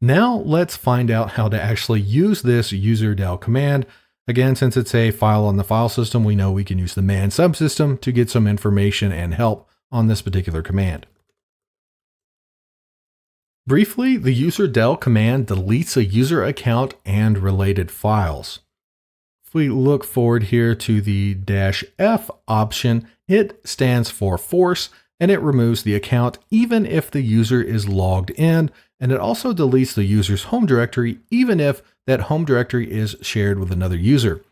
Now let's find out how to actually use this userdel command. Again, since it's a file on the file system, we know we can use the man subsystem to get some information and help on this particular command. Briefly, the userdel command deletes a user account and related files. If we look forward here to the -F option, it stands for force, and it removes the account even if the user is logged in, and it also deletes the user's home directory even if that home directory is shared with another user.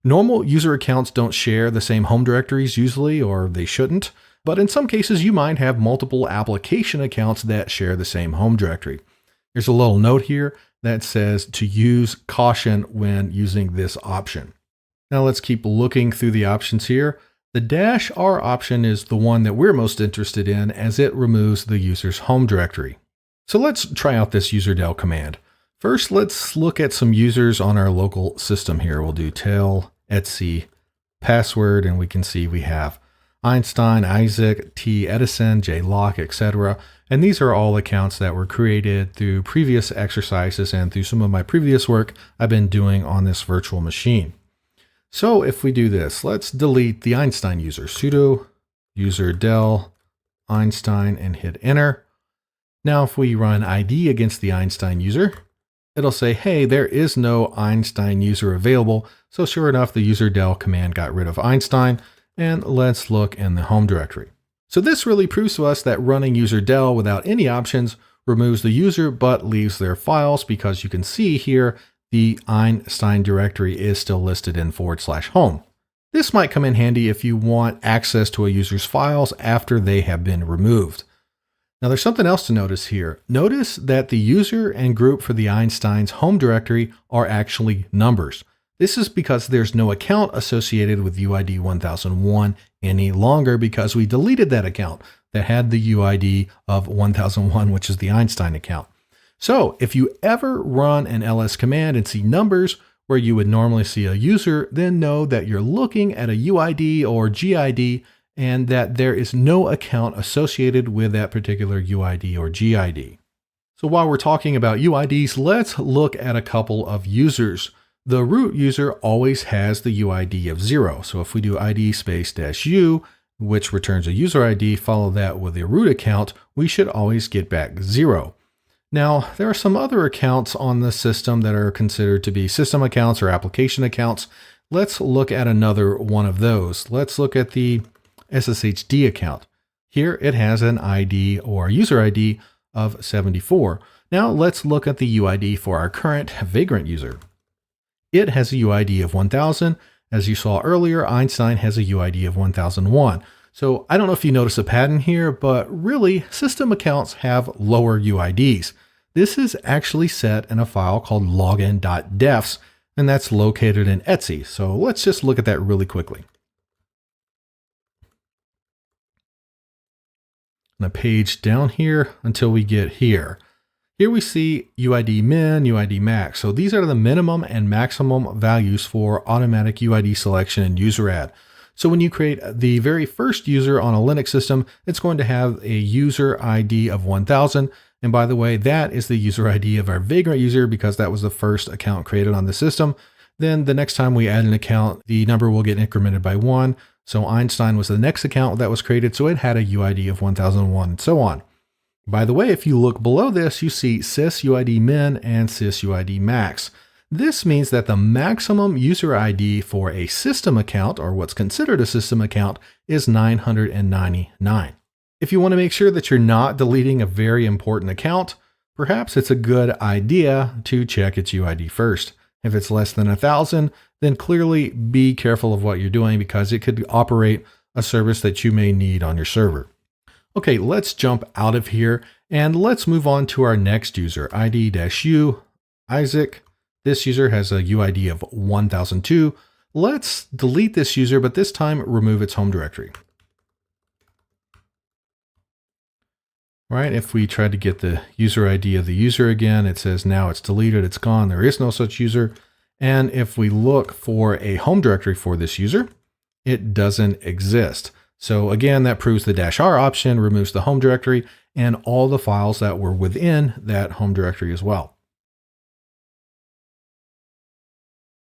Normal user accounts don't share the same home directories usually, or they shouldn't, but in some cases you might have multiple application accounts that share the same home directory. There's a little note here that says to use caution when using this option. Now let's keep looking through the options here. The -R option is the one that we're most interested in as it removes the user's home directory. So let's try out this userdel command. First, let's look at some users on our local system here. We'll do tail etc password, and we can see we have Einstein, Isaac, T. Edison, J. Locke, etc. And these are all accounts that were created through previous exercises and through some of my previous work I've been doing on this virtual machine. So if we do this, let's delete the Einstein user, sudo userdel Einstein, and hit enter. Now, if we run ID against the Einstein user, it'll say, hey, there is no Einstein user available. So sure enough, the userdel command got rid of Einstein. And let's look in the home directory. So this really proves to us that running userdel without any options removes the user but leaves their files, because you can see here the Einstein directory is still listed in /home. This might come in handy if you want access to a user's files after they have been removed. Now there's something else to notice here. Notice that the user and group for the Einstein's home directory are actually numbers. This is because there's no account associated with UID 1001 any longer, because we deleted that account that had the UID of 1001, which is the Einstein account. So if you ever run an ls command and see numbers where you would normally see a user, then know that you're looking at a UID or GID and that there is no account associated with that particular UID or GID. So while we're talking about UIDs, let's look at a couple of users. The root user always has the UID of 0. So if we do ID space -U, which returns a user ID, follow that with a root account, we should always get back 0. Now, there are some other accounts on the system that are considered to be system accounts or application accounts. Let's look at another one of those. Let's look at the SSHD account. Here it has an ID or user ID of 74. Now let's look at the UID for our current Vagrant user. It has a UID of 1000. As you saw earlier, Einstein has a UID of 1001. So I don't know if you notice a pattern here, but really system accounts have lower UIDs. This is actually set in a file called login.defs, and that's located in etc. So let's just look at that really quickly. And a page down here until we get here. Here we see UID min, UID max. So these are the minimum and maximum values for automatic UID selection and user add. So when you create the very first user on a Linux system, it's going to have a user ID of 1000. And by the way, that is the user ID of our Vagrant user because that was the first account created on the system. Then the next time we add an account, the number will get incremented by 1. So Einstein was the next account that was created, so it had a UID of 1001 and so on. By the way, if you look below this, you see sys UID min and sys UID max. This means that the maximum user ID for a system account, or what's considered a system account, is 999. If you want to make sure that you're not deleting a very important account, perhaps it's a good idea to check its UID first. If it's less than 1000, then clearly be careful of what you're doing because it could operate a service that you may need on your server. Okay, let's jump out of here and let's move on to our next user, ID-U, Isaac. This user has a UID of 1002. Let's delete this user, but this time remove its home directory. All right, if we try to get the user ID of the user again, it says now it's deleted, it's gone, there is no such user. And if we look for a home directory for this user, it doesn't exist. So again, that proves the -R option removes the home directory. and all the files that were within that home directory as well.